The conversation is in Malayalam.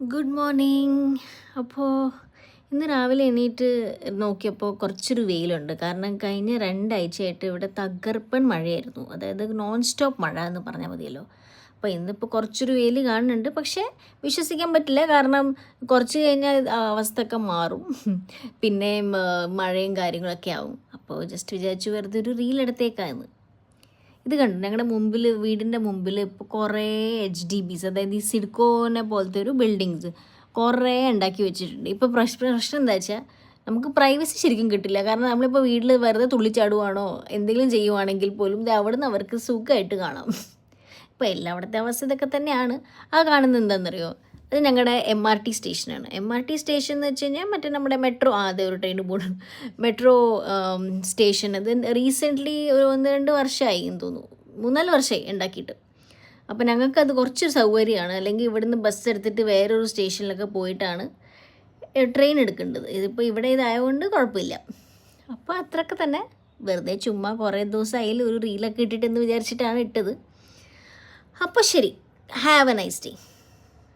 Good morning. അപ്പോൾ ഇന്ന് രാവിലെ എണീറ്റ് നോക്കിയപ്പോൾ കുറച്ചൊരു വെയിലുണ്ട്. കാരണം കഴിഞ്ഞ 2 ആഴ്ചയായിട്ട് ഇവിടെ തകർപ്പൻ മഴയായിരുന്നു. അതായത് നോൺ സ്റ്റോപ്പ് മഴ എന്ന് പറഞ്ഞാൽ മതിയല്ലോ. അപ്പോൾ ഇന്നിപ്പോൾ കുറച്ചൊരു വെയിൽ കാണുന്നുണ്ട്. പക്ഷേ വിശ്വസിക്കാൻ പറ്റില്ല. കാരണം കുറച്ച് കഴിഞ്ഞാൽ അവസ്ഥയൊക്കെ മാറും. പിന്നെയും മഴയും കാര്യങ്ങളൊക്കെ ആവും. അപ്പോൾ ജസ്റ്റ് വിചാരിച്ചു വെറുതെ ഒരു റീൽ എടുത്തേക്കാന്ന്. ഇത് കണ്ടു ഞങ്ങളുടെ മുമ്പിൽ, വീടിൻ്റെ മുമ്പിൽ ഇപ്പോൾ കുറേ HDBs, അതായത് ഈ സിഡ്കോനെ പോലത്തെ ഒരു ബിൽഡിങ്സ് കുറേ ഉണ്ടാക്കി വെച്ചിട്ടുണ്ട്. ഇപ്പോൾ പ്രശ്നം എന്താ വെച്ചാൽ നമുക്ക് പ്രൈവസി ശരിക്കും കിട്ടില്ല. കാരണം നമ്മളിപ്പോൾ വീട്ടിൽ വെറുതെ തുള്ളിച്ചാടുവാണോ എന്തെങ്കിലും ചെയ്യുവാണെങ്കിൽ പോലും ഇത് അവിടെ നിന്ന് അവർക്ക് സുഖമായിട്ട് കാണാം. ഇപ്പോൾ എല്ലായിടത്തെ അവസ്ഥ ഇതൊക്കെ തന്നെയാണ്. ആ കാണുന്നത് എന്താണെന്നറിയോ? അത് ഞങ്ങളുടെ MRT സ്റ്റേഷനാണ്. MRT സ്റ്റേഷൻ എന്ന് വെച്ച് കഴിഞ്ഞാൽ മറ്റേ നമ്മുടെ മെട്രോ, അതെ, ഒരു ട്രെയിൻ പോകും, മെട്രോ സ്റ്റേഷൻ. അത് റീസെൻ്റ്ലി ഒരു 1-2 വർഷമായി എന്ന് തോന്നുന്നു, 3-4 വർഷമായി ഉണ്ടാക്കിയിട്ട്. അപ്പോൾ ഞങ്ങൾക്കത് കുറച്ചൊരു സൗകര്യമാണ്. അല്ലെങ്കിൽ ഇവിടുന്ന് ബസ് എടുത്തിട്ട് വേറൊരു സ്റ്റേഷനിലൊക്കെ പോയിട്ടാണ് ട്രെയിൻ എടുക്കേണ്ടത്. ഇതിപ്പോൾ ഇവിടെ ഇതായതുകൊണ്ട് കുഴപ്പമില്ല. അപ്പോൾ അത്രയൊക്കെ തന്നെ, വെറുതെ ചുമ്മാ കുറേ ദിവസമായാലും ഒരു റീലൊക്കെ ഇട്ടിട്ടെന്ന് വിചാരിച്ചിട്ടാണ് ഇട്ടത്. അപ്പോൾ ശരി, ഹാവ് എ നൈസ് ഡേ.